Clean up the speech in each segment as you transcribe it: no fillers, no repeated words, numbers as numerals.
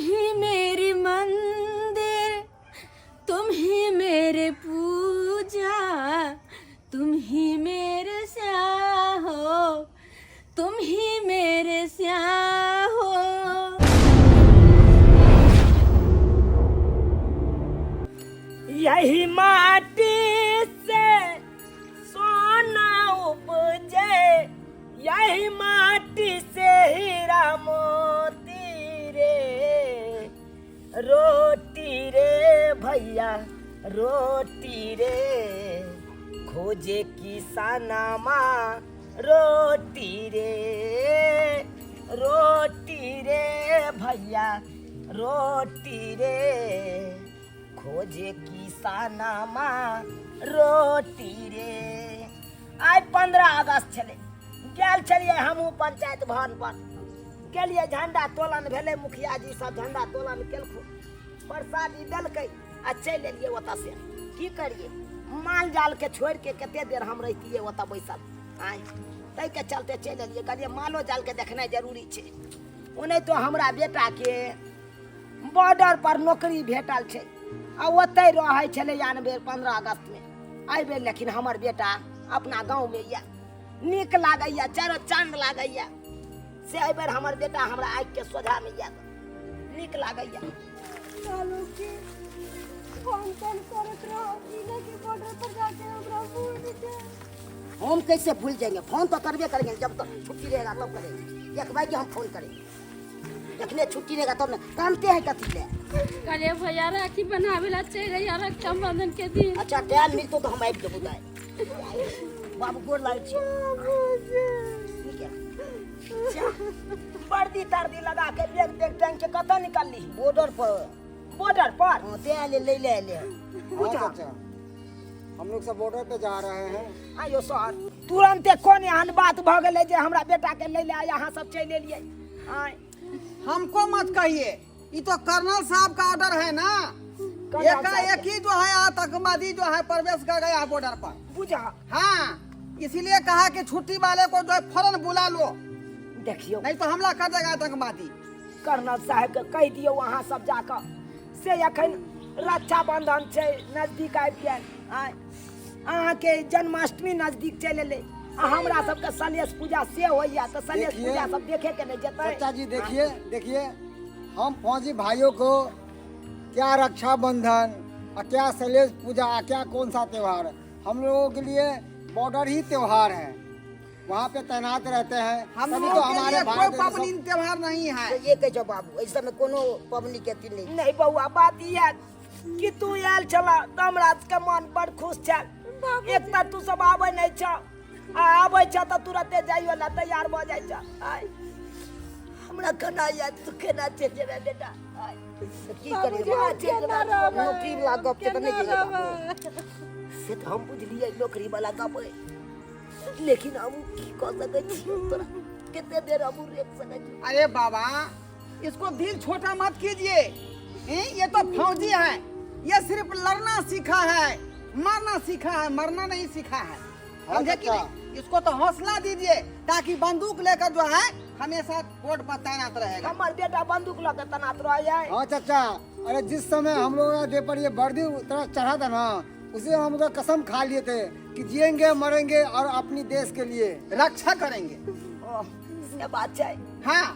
ही मेरी मंदिर, तुम ही मेरे पूजा, तुम ही मेरे स्याह हो, तुम ही मेरे स्याह हो। यही माटी से सोना उपजे, यही माटी से हीरा मोती रे, रोटी रे भैया रोटी रे, खोजे किसानमा रोटी रे, रोटी रे भैया रोटी रे, खोजे किसानमा रोटी रे। आज 15 अगस्त छले, गेल छलिए हमहूँ पंचायत भवन पर, गेलिए झंडा तोलन भेले, मुखिया जी सब झंडा तोलन केलखुन, प्रसादी देलकै आ चलि एलिए ओतऽ से। की करिए, माल जाल के छोड़ के कते देर हम रहितिए ओतऽ बैसल। आय तै के चलते चलि एलिए, कहलिए मालो जाल के देखनाइ जरूरी छै। ओने तो हमरा बेटा के बॉर्डर पर नौकरी भेटल छै आ ओतै रहै छलै 15 अगस्त में। एहि बेर लेकिन हमर बेटा अपना गाँव में या नीक लागैया, चारो चांद लागैया से एहि बेर हमर बेटा हमरा आँखि के सोझा में या नीक लागैया। चलो के फोन करत रहो, इने के बॉर्डर पर जाके हमरा भूल गए। हम कैसे भूल जाएंगे, फोन तो करबे करेंगे, जब तक छुट्टी रहेगा तब करेंगे। एक भाई के हम फोन करेंगे, जखने छुट्टी रहेगा तब ना। कामते है कथी ले? अरे भैया राखी बनावेला चल रहा रक्षाबंधन के दिन। अच्छा टाइम मिलतो तो हम आबि जेबो दाय। बाबू गोर लागै छी। ठीक है, वर्दी तरदी लगा के बैग बैग टांग के कतऽ निकलली? बॉर्डर पर। बॉर्डर पर ते ले ले अच्छा, हम लोग सब बॉर्डर पे जा रहे हैं। आयो सर, तुरंते कोन एहन बात भ गेलै जे हमरा बेटा के ले ले यहाँ सब चलि एलियै? आय हमको मत कहिए, ये तो कर्नल साहब का ऑर्डर है ना। एकाएक ही जो है आतंकवादी जो है प्रवेश कर गया बॉर्डर पर, बुझा। हाँ, इसीलिए कहा कि छुट्टी वाले को जो है फौरन बुला लो, देखियो नहीं तो हमला कर देगा आतंकवादी। कर्नल साहब के कह दियो वहाँ सब जाकर से अखन रक्षाबंधन छै नजदीक आबि गेल। अहाँ के जन्माष्टमी नजदीक चलि एलै आ हमरा सबके सलेश पूजा से होइया, तो सलेश पूजा सब देखे के नहीं जेतै? चाचा जी देखिए, हम फौजी भाइयों को क्या रक्षाबंधन और क्या सलेश पूजा, क्या कौन सा त्योहार, हम लोगों के लिए बॉर्डर ही त्योहार है, वहाँ पे तैनात रहते हैं। हम तभी लोग तो के हमारे लिए भारत कोई देश पबनी त्योहार नहीं है। तो ये कह बाबू, ऐसा में कोनो पबनी के दिन नहीं बउआ। बात ये कि तू आयल छला तो हमरा के मन बड़ खुश छल। एक त तू सब आबै नहीं छ, आबै छ त तुरंते जाइयो ला तैयार भ जाय छ। आय हमरा कना याद तू केना चल जेबे बेटा? आय की करिए बात चल नौकरी वाला गप के त नहीं जेबे से तो हम बुझलिए नौकरी वाला गप है, लेकिन हम की कह सकै छी तोरा कितने देर हम रेख सकै छी? अरे बाबा, इसको दिल छोटा मत कीजिए। ये तो फौजी है, ये सिर्फ लड़ना सीखा है, मारना सीखा है, मरना नहीं सीखा है। समझे कि नहीं? इसको तो हौसला दीजिए ताकि बंदूक लेकर जो है हमेशा कोर्ट पर तैनात रहेगा। हमार बेटा बंदूक लेकर तैनात रह जाए। हाँ चाचा, अरे जिस समय हम लोग के पर ये वर्दी तरह चढ़ा था ना, उसे हम लोग कसम खा लिए थे कि जिएंगे मरेंगे और अपनी देश के लिए रक्षा करेंगे। ये बात है। हाँ,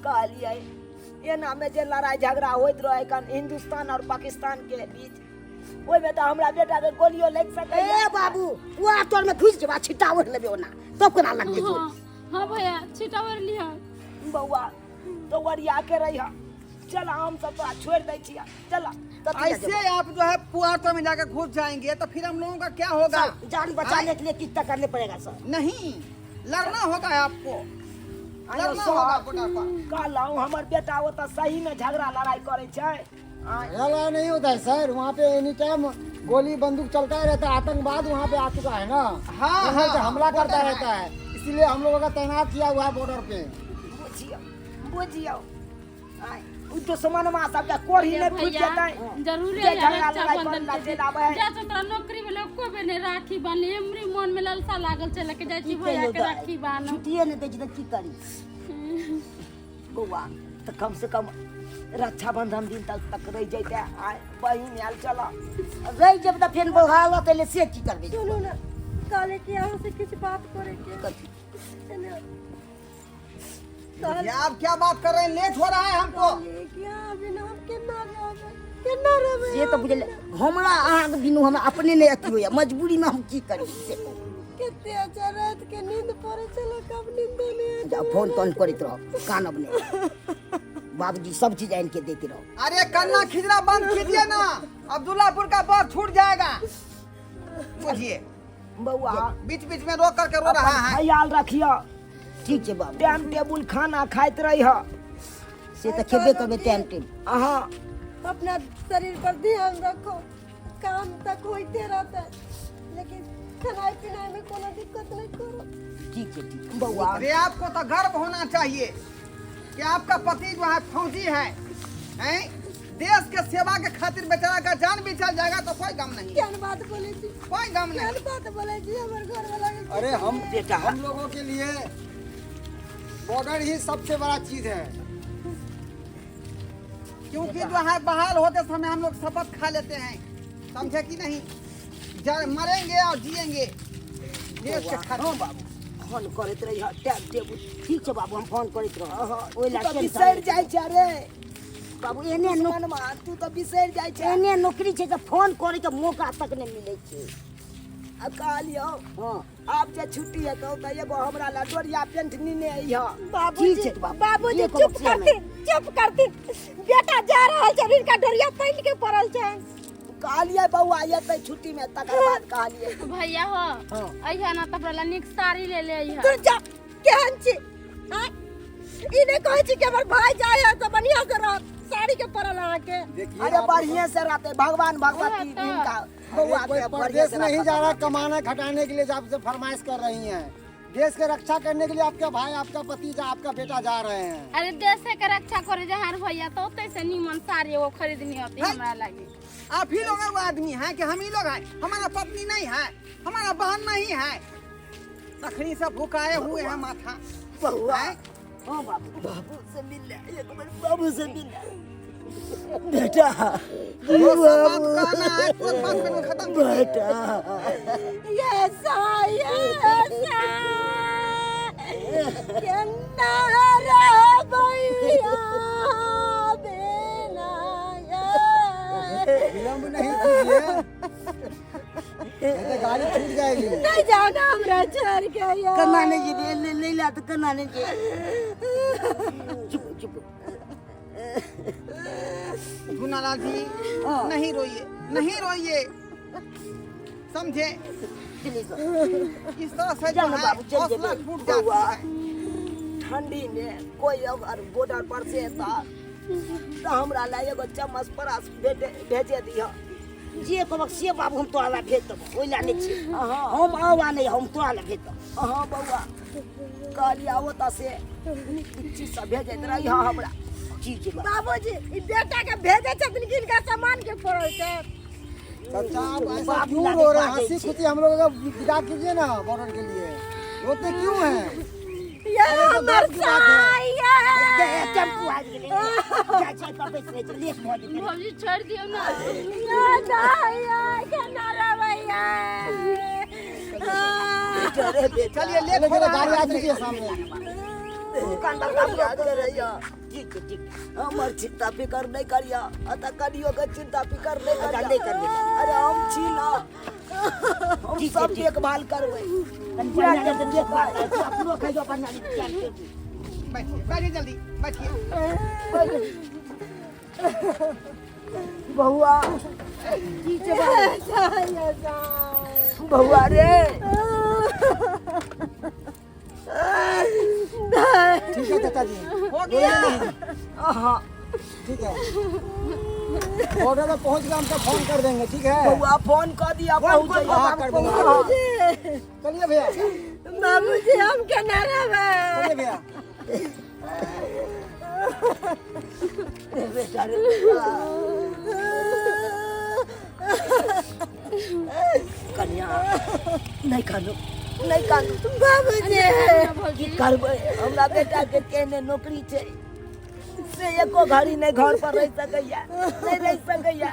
कहलिए ये ना में जे लड़ाई झगड़ा होइत रहे कन हिंदुस्तान और पाकिस्तान के बीच, ओइ में तो हमरा बेटा के गोलियो लग सके। ए बाबू, वो तोर में घुस जेबा, छिटावर लेबे ओना तब केना लगते गोली? हां भैया छिटावर लिया बउआ तो वरिया के रही। चल हम सब तो छोड़ दै छिया, चल। ऐसे आप जो है पुआर में जाकर घुस जाएंगे तो फिर हम लोगों का क्या होगा? जान बचाने के लिए कितना करने पड़ेगा सर? नहीं, लड़ना होगा आपको, लड़ना सर, होगा बॉर्डर पर। कहलहुँ हमर बेटा ओतऽ सही में झगड़ा लड़ाई करे छै। झगड़ा नहीं होता है सर, वहाँ पे एनी टाइम गोली बंदूक चलता रहता है, आतंकवाद वहाँ पे आ चुका है ना। हाँ, वहाँ से हाँ, हमला करता रहता है, इसलिए हम लोगों का तैनात किया हुआ है बॉर्डर पे। बुझियो दुश्मनमा सबके कोढ़ी ने फूट जेतै। जरूरी जे है झगड़ा लड़ाई करना चल आबै है। जा तो तोरा नौकरी वाला को बने राखी बांधले, हमरी मन में लालसा लागल चले के जाई छी भैया के राखी बांधो। छुट्टिए नहीं दै छी त की करी? बउआ तो कम से कम रक्षाबंधन दिन तक रह जैते आय बहिन आयल चला रह जब तो फिर बहाल तले से की करबे सुनो ना काले की यहाँ से कुछ बात करे के ये आप क्या बात कर रहे हैं? लेट हो रहा है हमको। क्या बिना हम केना रहबे ये तो बुझले हमरा आग बिनु हम अपने नहीं अति होया मजबूरी में हम की करी से कितने अच्छा रात के नींद पड़े चलो कब नींद नहीं जा फोन तोन करत रहो कानब ने बाबूजी सब चीज आन के देते रहो अरे कन्ना खिजरा बंद कीजिए ना, अब्दुल्लापुर का बस छूट जाएगा। बुझिए बउआ बीच बीच में रोक करके रो रहा है। ख्याल रखियो ठीक है बाबू टाइम टेबुल खाना खाइत रही हो से तो खेबे करबे टाइम टेम हाँ अपना शरीर पर ध्यान रखो, काम तक होते रहता है लेकिन खाना पीना में कोनो दिक्कत नहीं करो। ठीक है बउआ अरे आपको तो गर्व होना चाहिए कि आपका पति जो है फौजी है, हैं? देश के सेवा के खातिर बेचारा का जान भी चल जाएगा तो कोई गम नहीं, क्या बात बोले जी, कोई गम क्या नहीं। बात बोले जी हमारे घर वाला के अरे बेटा हम लोगों के लिए बॉर्डर ही सबसे बड़ा चीज है। क्योंकि जो है बहाल होते समय हम लोग शपथ खा लेते हैं, समझे कि नहीं? मरेंगे और जिएंगे देश के खातिर। हाँ बाबू फोन करत रही हो टाइम टेबुल ठीक है बाबू हम फोन करत रहो ओइ ला तू तो बिसर जाय छै रे बाबू एने तू तो बिसर जाय छै एने नौकरी छै त फोन करे के मौका तक नहीं मिले छै आ कहलियो हां आप जे छुट्टी है तो एगो हमरा ला डोरिया पेंट नीने अइहो ठीक है बाबू बाबूजी ये चुप करती बेटा जा रहा है शरीर का डोरिया पहन के पड़ल छै। कहलिए बउआ एतै छुट्टी में तकर बाद कहलिए भैया हो अइहा ना तब ला निक साड़ी ले ले अइहा। तू जा केहन छी इने कहै छी कि हमर भाई जाय है तो बढ़िया से रह साड़ी के पड़ल आके देखिए अरे आप बढ़िया से रहते भगवान भगवती दिन का बउआ कोई के परदेश नहीं जा रहा कमाना खटाने के लिए जो आपसे फरमाइश कर रही हैं। देश के रक्षा करने के लिए आपके भाई आपका पति आपका बेटा जा रहे हैं। अरे देश के रक्षा करे जहाँ भैया तो ओते से निमन साड़ी वो खरीदनी होती हमरा लगी। आप ही लोग वो आदमी हैं कि हम ही लोग हैं? हमारा पत्नी नहीं है, हमारा बहन नहीं है, तखनी से भुकाए हुए हैं माथा। बउआ हैं? हां बाबू से मिल ले एक बार बाबू से मिल ले बेटा वो सब बात कहना है तुरंत 5 मिनट में खत्म कीजिए। बेटा ये सा केना रे भैया बिना विलम्ब नहीं कीजिए, नहीं तो गाड़ी छूट जाएगी। नहीं जाना हमरा छोड़ के यार करना नहीं जी ले ला तो करना नहीं जी चुप चुप गुनालाल जी नहीं रोइए, नहीं रोइए, समझे? चलिए इस तरह से जो चलो है बाबू, चल हौसला चलिए। टूट जाता बउआ। है। ठंडी में कोई अगर बॉर्डर पर से था तो हमरा ला एगो चम्मच परास भेजे दियो जे कहब से बाबू हम तोरा भेज देब ओइ ला नहीं छी हाँ हम आवा नहीं हम तोरा ला भेज देब हाँ बउआ कहलिया ओतऽ से चीज सब भेजैत रही हमरा ठीक है बाबूजी ई बेटा के भेजे छथिन किनका सामान के पड़ल छै। चाचा आप ऐसा क्यों रो रहे हैं? हंसी खुशी हम लोगों का विदा कीजिए ना बॉर्डर के लिए। रोते क्यों हैं? ये हमर साया टेम्पू आ गेलै जा जा कबे से लेट भ जेतै भौजी छोड़ दियो ना। ना दाया केना रे भैया अरे बेटा चलिए लेट हो लेकिन रहा गाड़ी है। आ चुकी है सामने। दुकानदार काम याद करैया ठीक है ठीक हमर चिंता फिकर नहीं करिया अत कनियो के चिंता फिकर नहीं करिया नहीं करिया। अरे हम छी ना हम ठीक है, सब ठीक। देखभाल करबै कन बढ़िया से देखभाल कर अपनो खाइ जो बढ़िया से ध्यान दे बैठिए, बैठिए जल्दी, बैठिए। बउआ साया बउआ रे ठीक है चाचा जी, हो गया। हाँ ठीक है। बॉर्डर में पहुंच गए हम तो फोन कर देंगे, ठीक है? बउआ फोन कर दिया पहुंच हाँ, कर देंगे। चलिए भैया, बाबूजी हम केना रहबै चलिए भैया। बेटा रे कन्या नहीं कानू नहीं कानू बाबूजी की करबै हमरा बेटा के केने नौकरी छै से एको घड़ी नहीं घर पर रह सकैया, नहीं रह सकैया।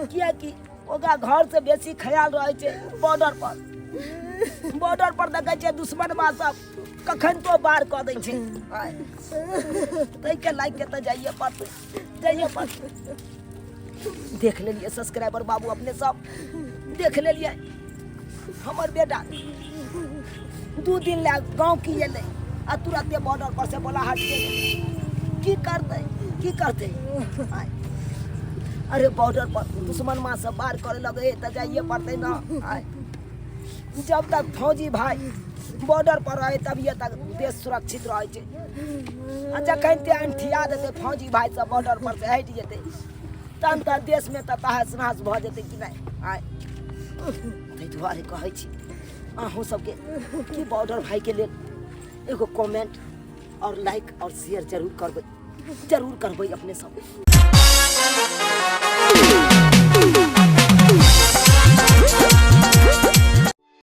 किया कि ओकरा घर से बेसी ख्याल रहे छे बॉर्डर पर देखे छे दुश्मन बा सब कखन तो बार क दै छे। तै के लाइक के त जाइए पड़ते। देख लेलिए सब्सक्राइबर बाबू अपने सब देख लेलिए। हमर बेटा 2 दिन ला गांव की एले आ तुरंत बॉर्डर पर से बोला हट गेले। की करते आय। अरे बॉर्डर पर दुश्मन माँ से बार करे लगे तो जाइए पड़ते ना। आय। जब तक फौजी भाई बॉर्डर पर रहे तब ये तक देश सुरक्षित रहे छे। अच्छा कहते अंठिया देते फौजी भाई सब बॉर्डर पर से हट जेते तहन त देश में त तहस नहस भ जेते कि नहीं। आय तै दुआरे कहै छी अहूँ सबके कि बॉर्डर भाई के लेल एगो कमेंट और लाइक और शेयर जरूर करबै अपने सब।